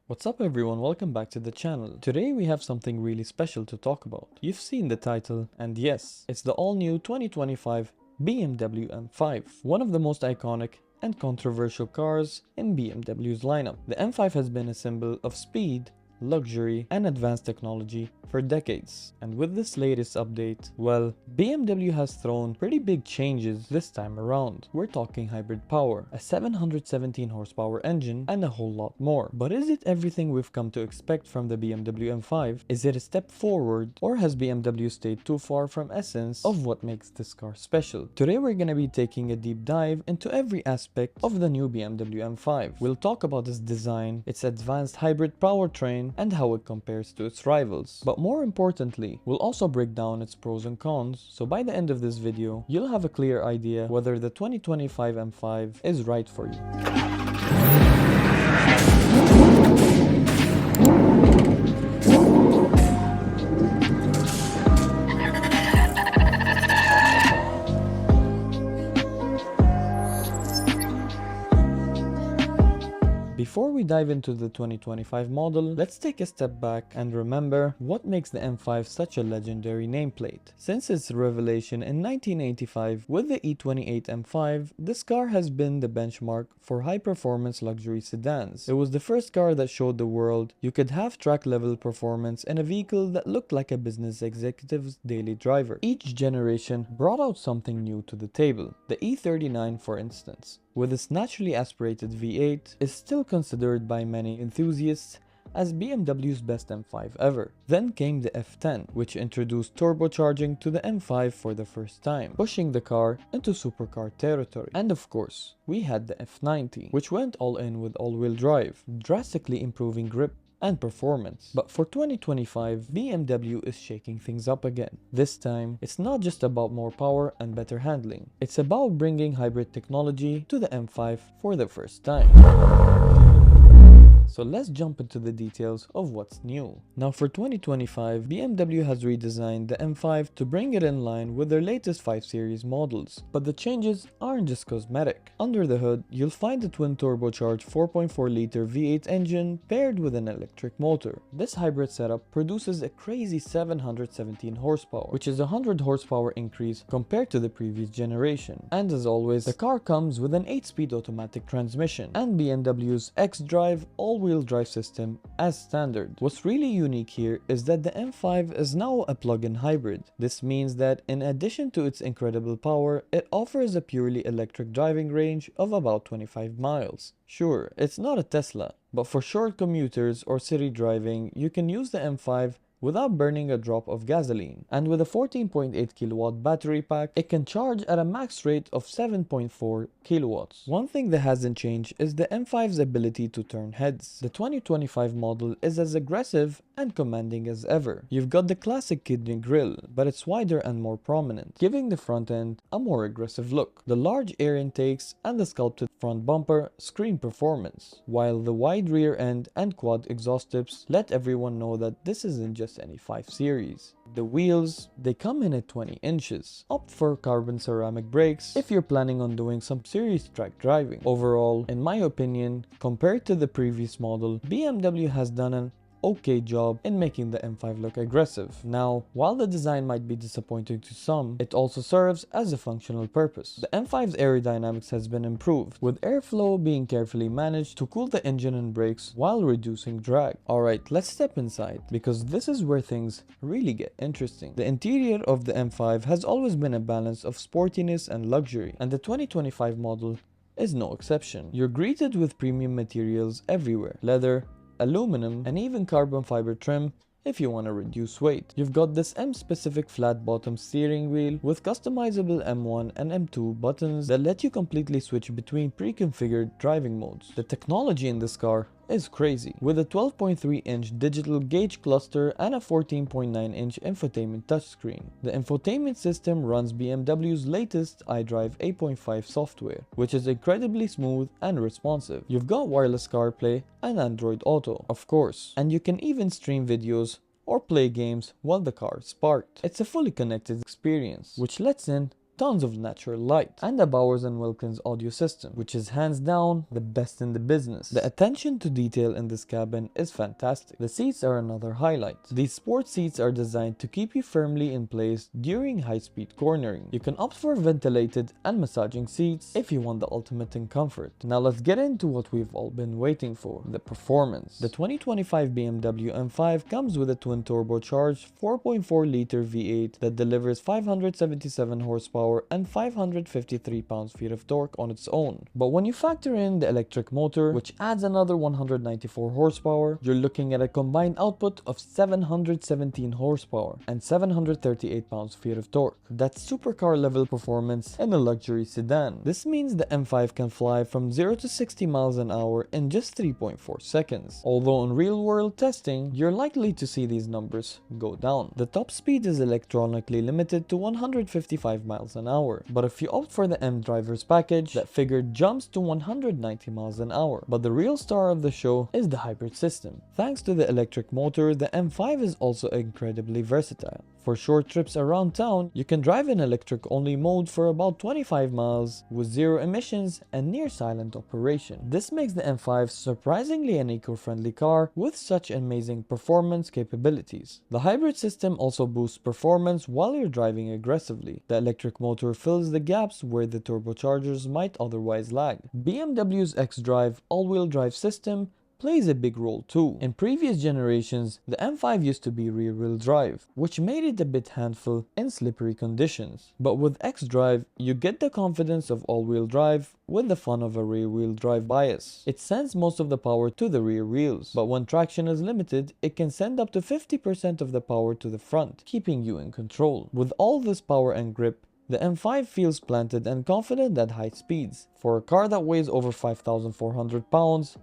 What's up everyone, welcome back to the channel. Today we have something really special to talk about. You've seen the title, and yes, it's the all-new 2025 BMW M5, one of the most iconic and controversial cars in BMW's lineup. The M5 has been a symbol of speed, luxury, and advanced technology for decades. And with this latest update, well, BMW has thrown pretty big changes this time around. We're talking hybrid power, a 717 horsepower engine, and a whole lot more. But is it everything we've come to expect from the BMW M5? Is it a step forward, or has BMW stayed too far from essence of what makes this car special? Today we're gonna be taking a deep dive into every aspect of the new BMW M5. We'll talk about its design, its advanced hybrid powertrain, and how it compares to its rivals. But more importantly, we'll also break down its pros and cons, so by the end of this video, you'll have a clear idea whether the 2025 M5 is right for you. Before we dive into the 2025 model, let's take a step back and remember what makes the M5 such a legendary nameplate. Since its revelation in 1985 with the E28 M5, this car has been the benchmark for high-performance luxury sedans. It was the first car that showed the world you could have track-level performance in a vehicle that looked like a business executive's daily driver. Each generation brought out something new to the table. The E39, for instance, with its naturally aspirated V8, is still considered by many enthusiasts as BMW's best M5 ever. Then came the F10, which introduced turbocharging to the M5 for the first time, pushing the car into supercar territory. And of course, we had the F90, which went all in with all-wheel drive, drastically improving grip and performance. But for 2025, BMW is shaking things up again. This time, it's not just about more power and better handling. It's about bringing hybrid technology to the M5 for the first time. So let's jump into the details of what's new. Now for 2025, BMW has redesigned the M5 to bring it in line with their latest 5 Series models. But the changes aren't just cosmetic. Under the hood, you'll find a twin turbocharged 4.4-liter V8 engine paired with an electric motor. This hybrid setup produces a crazy 717 horsepower, which is a 100 horsepower increase compared to the previous generation. And as always, the car comes with an 8-speed automatic transmission and BMW's xDrive all-wheel drive system as standard. What's really unique here is that the M5 is now a plug-in hybrid. This means that in addition to its incredible power, it offers a purely electric driving range of about 25 miles. Sure, it's not a Tesla, but for short commuters or city driving, you can use the M5 without burning a drop of gasoline. And with a 14.8 kilowatt battery pack, it can charge at a max rate of 7.4 kilowatts. One thing that hasn't changed is the M5's ability to turn heads. The 2025 model is as aggressive and commanding as ever. You've got the classic kidney grille, but it's wider and more prominent, giving the front end a more aggressive look. The large air intakes and the sculpted front bumper scream performance, while the wide rear end and quad exhaust tips let everyone know that this isn't just any 5 Series. The wheels, they come in at 20 inches. Opt for carbon ceramic brakes if you're planning on doing some serious track driving. Overall, in my opinion, compared to the previous model, BMW has done an okay job in making the M5 look aggressive. Now, while the design might be disappointing to some, it also serves as a functional purpose. The M5's aerodynamics has been improved, with airflow being carefully managed to cool the engine and brakes while reducing drag. Alright, let's step inside, because this is where things really get interesting. The interior of the M5 has always been a balance of sportiness and luxury, and the 2025 model is no exception. You're greeted with premium materials everywhere: leather, aluminum, and even carbon fiber trim if you want to reduce weight. You've got this M-specific flat bottom steering wheel with customizable M1 and M2 buttons that let you completely switch between pre-configured driving modes. The technology in this car is crazy, with a 12.3-inch digital gauge cluster and a 14.9-inch infotainment touchscreen. The infotainment system runs BMW's latest iDrive 8.5 software, which is incredibly smooth and responsive. You've got wireless CarPlay and Android Auto, of course, and you can even stream videos or play games while the car is parked. It's a fully connected experience, which lets in tons of natural light, and a Bowers & Wilkins audio system, which is hands down the best in the business. The attention to detail in this cabin is fantastic. The seats are another highlight. These sport seats are designed to keep you firmly in place during high-speed cornering. You can opt for ventilated and massaging seats if you want the ultimate in comfort. Now let's get into what we've all been waiting for, the performance. The 2025 BMW M5 comes with a twin turbocharged 4.4-liter V8 that delivers 577 horsepower and 553 pounds-feet of torque on its own. But when you factor in the electric motor, which adds another 194 horsepower, you're looking at a combined output of 717 horsepower and 738 pounds-feet of torque. That's supercar level performance in a luxury sedan. This means the M5 can fly from 0 to 60 miles an hour in just 3.4 seconds. Although in real-world testing, you're likely to see these numbers go down. The top speed is electronically limited to 155 miles an hour, but if you opt for the M Drivers package, that figure jumps to 190 miles an hour. But the real star of the show is the hybrid system. Thanks to the electric motor, the M5 is also incredibly versatile. For short trips around town, you can drive in electric-only mode for about 25 miles with zero emissions and near silent operation. This makes the M5 surprisingly an eco-friendly car with such amazing performance capabilities. The hybrid system also boosts performance while you're driving aggressively. The electric motor fills the gaps where the turbochargers might otherwise lag. BMW's xDrive all-wheel drive system plays a big role too. In previous generations, the M5 used to be rear-wheel drive, which made it a bit handful in slippery conditions. But with xDrive, you get the confidence of all-wheel drive with the fun of a rear-wheel drive bias. It sends most of the power to the rear wheels, but when traction is limited, it can send up to 50% of the power to the front, keeping you in control. With all this power and grip, the M5 feels planted and confident at high speeds. For a car that weighs over 5,400 pounds,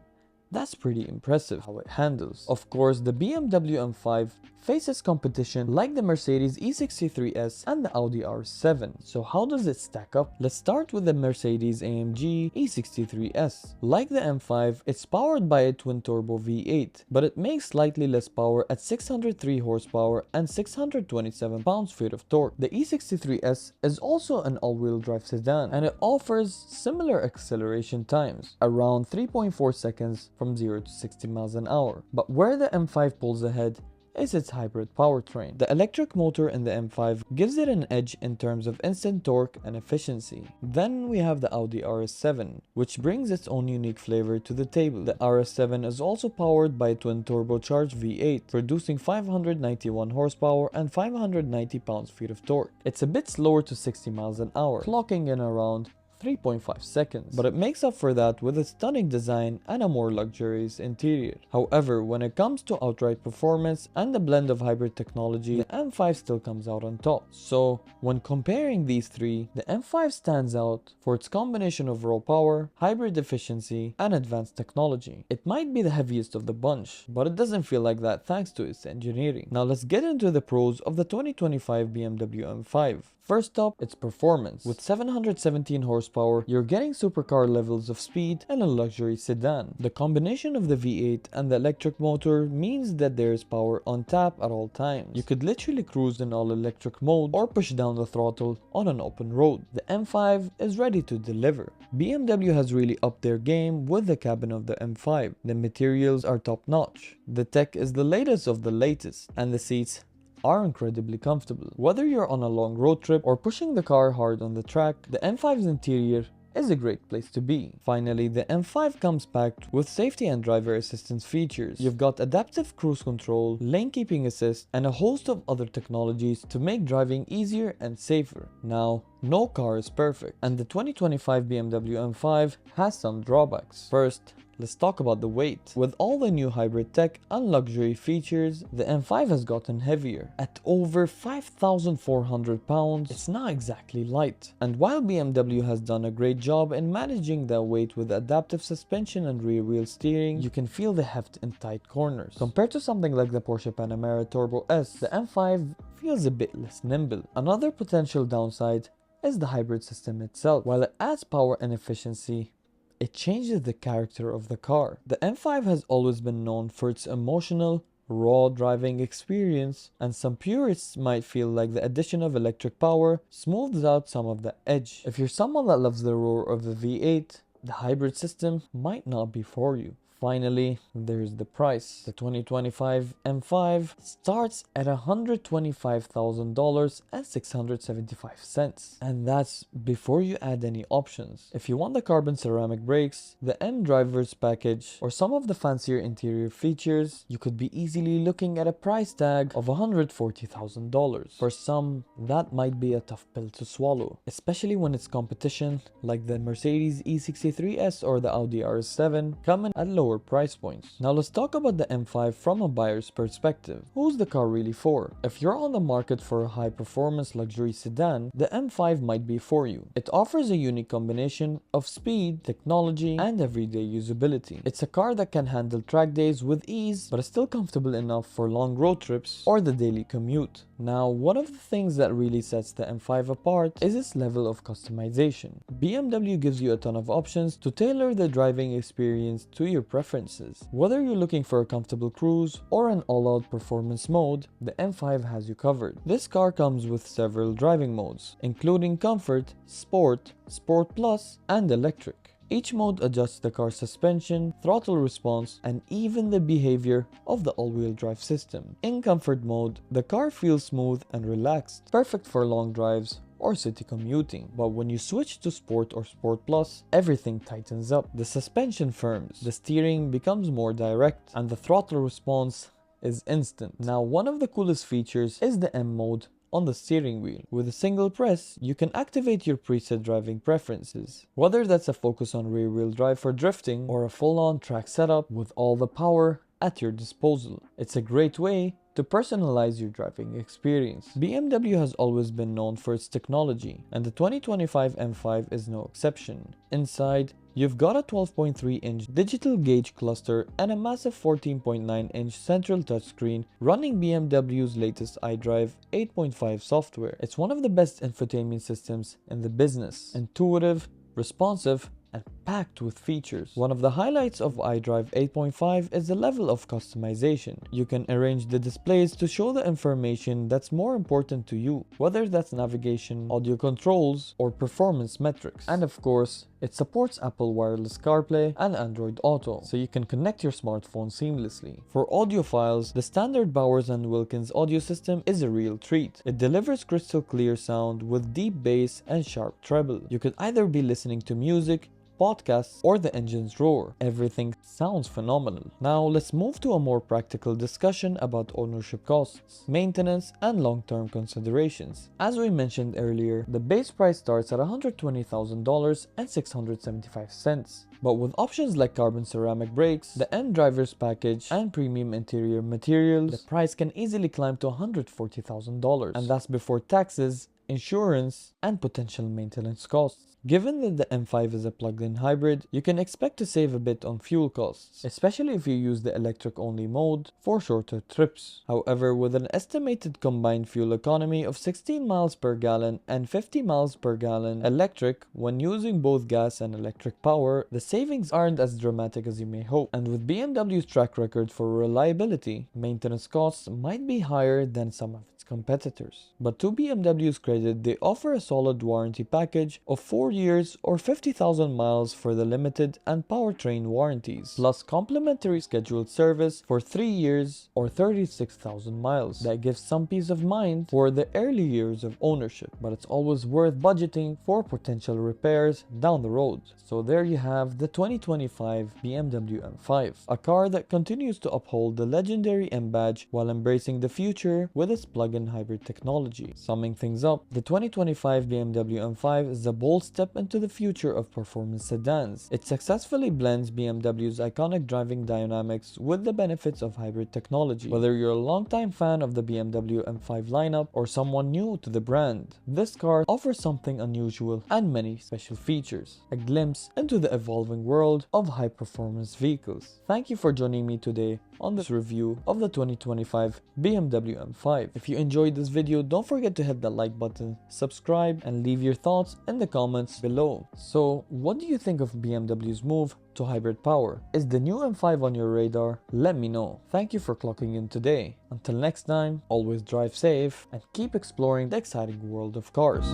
that's pretty impressive how it handles. Of course, the BMW M5 faces competition like the Mercedes E63S and the Audi R7. So how does it stack up? Let's start with the Mercedes-AMG E63S. Like the M5, it's powered by a twin-turbo V8, but it makes slightly less power at 603 horsepower and 627 pounds-feet of torque. The E63S is also an all-wheel drive sedan, and it offers similar acceleration times, around 3.4 seconds from 0 to 60 miles an hour. But where the M5 pulls ahead is its hybrid powertrain. The electric motor in the M5 gives it an edge in terms of instant torque and efficiency. Then we have the Audi RS7, which brings its own unique flavor to the table. The RS7 is also powered by a twin turbocharged V8, producing 591 horsepower and 590 pounds-feet of torque. It's a bit slower to 60 miles an hour, clocking in around 3.5 seconds, but it makes up for that with a stunning design and a more luxurious interior. However, when it comes to outright performance and the blend of hybrid technology, the M5 still comes out on top. So, when comparing these three, the M5 stands out for its combination of raw power, hybrid efficiency, and advanced technology. It might be the heaviest of the bunch, but it doesn't feel like that thanks to its engineering. Now let's get into the pros of the 2025 BMW M5. First up, its performance. With 717 horsepower, you're getting supercar levels of speed in a luxury sedan. The combination of the V8 and the electric motor means that there is power on tap at all times. You could literally cruise in all electric mode or push down the throttle on an open road. The M5 is ready to deliver. BMW has really upped their game with the cabin of the M5. The materials are top notch. The tech is the latest of the latest, and the seats are incredibly comfortable. Whether you're on a long road trip or pushing the car hard on the track, the M5's interior is a great place to be. Finally, the M5 comes packed with safety and driver assistance features. You've got adaptive cruise control, lane keeping assist, and a host of other technologies to make driving easier and safer. Now, no car is perfect, and the 2025 BMW M5 has some drawbacks. First, let's talk about the weight. With all the new hybrid tech and luxury features, the M5 has gotten heavier. At over 5,400 pounds, it's not exactly light. And while BMW has done a great job in managing the weight with adaptive suspension and rear wheel steering, you can feel the heft in tight corners. Compared to something like the Porsche Panamera Turbo S, the M5 feels a bit less nimble. Another potential downside is the hybrid system itself. While it adds power and efficiency, it changes the character of the car. The M5 has always been known for its emotional raw driving experience, and some purists might feel like the addition of electric power smooths out some of the edge. If you're someone that loves the roar of the V8, the hybrid system might not be for you. Finally, there's the price. The 2025 M5 starts at $125,000 and 675 cents. And that's before you add any options. If you want the carbon ceramic brakes, the M drivers package, or some of the fancier interior features, you could be easily looking at a price tag of $140,000. For some, that might be a tough pill to swallow, especially when it's competition like the Mercedes E63S or the Audi RS7 coming at lower price points. Now let's talk about the M5 from a buyer's perspective. Who's the car really for? If you're on the market for a high-performance luxury sedan, the M5 might be for you. It offers a unique combination of speed, technology, and everyday usability. It's a car that can handle track days with ease, but is still comfortable enough for long road trips or the daily commute. Now, one of the things that really sets the M5 apart is its level of customization. BMW gives you a ton of options to tailor the driving experience to your preferences. Whether you're looking for a comfortable cruise or an all-out performance mode, the M5 has you covered. This car comes with several driving modes, including Comfort, Sport, Sport Plus, and Electric. Each mode adjusts the car's suspension, throttle response, and even the behavior of the all-wheel drive system. In Comfort mode, the car feels smooth and relaxed, perfect for long drives or city commuting. But when you switch to Sport or Sport Plus, everything tightens up. The suspension firms, the steering becomes more direct, and the throttle response is instant. Now, one of the coolest features is the M mode on the steering wheel. With a single press, you can activate your preset driving preferences. Whether that's a focus on rear-wheel drive for drifting or a full-on track setup with all the power at your disposal. It's a great way to personalize your driving experience. BMW has always been known for its technology, and the 2025 M5 is no exception. Inside, you've got a 12.3-inch digital gauge cluster and a massive 14.9-inch central touchscreen running BMW's latest iDrive 8.5 software. It's one of the best infotainment systems in the business. Intuitive, responsive, and packed with features. One of the highlights of iDrive 8.5 is the level of customization. You can arrange the displays to show the information that's more important to you, whether that's navigation, audio controls, or performance metrics. And of course, it supports Apple Wireless CarPlay and Android Auto, so you can connect your smartphone seamlessly. For audiophiles, the standard Bowers & Wilkins audio system is a real treat. It delivers crystal clear sound with deep bass and sharp treble. You could either be listening to music, podcasts, or the engine's roar. Everything sounds phenomenal. Now let's move to a more practical discussion about ownership costs, maintenance, and long-term considerations. As we mentioned earlier, the base price starts at $120,000 and 675 cents. But with options like carbon ceramic brakes, the M drivers package, and premium interior materials, the price can easily climb to $140,000. And that's before taxes, insurance, and potential maintenance costs. Given that the M5 is a plug-in hybrid, you can expect to save a bit on fuel costs, especially if you use the electric-only mode for shorter trips. However, with an estimated combined fuel economy of 16 miles per gallon and 50 miles per gallon electric when using both gas and electric power, the savings aren't as dramatic as you may hope. And with BMW's track record for reliability, maintenance costs might be higher than some of its competitors. But to BMW's credit, they offer a solid warranty package of 4 years or 50,000 miles for the limited and powertrain warranties, plus complimentary scheduled service for 3 years or 36,000 miles. That gives some peace of mind for the early years of ownership, but it's always worth budgeting for potential repairs down the road. So there you have the 2025 BMW M5, a car that continues to uphold the legendary M badge while embracing the future with its plug-in hybrid technology. Summing things up, the 2025 BMW M5 is a bold step into the future of performance sedans. It successfully blends BMW's iconic driving dynamics with the benefits of hybrid technology. Whether you're a longtime fan of the BMW M5 lineup or someone new to the brand, this car offers something unusual and many special features. A glimpse into the evolving world of high-performance vehicles. Thank you for joining me today on this review of the 2025 BMW M5. If you enjoyed this video, don't forget to hit the like button, subscribe, and leave your thoughts in the comments comments below. So what do you think of BMW's move to hybrid power? Is the new M5 on your radar? Let me know. Thank you for clocking in today. Until next time, always drive safe and keep exploring the exciting world of cars.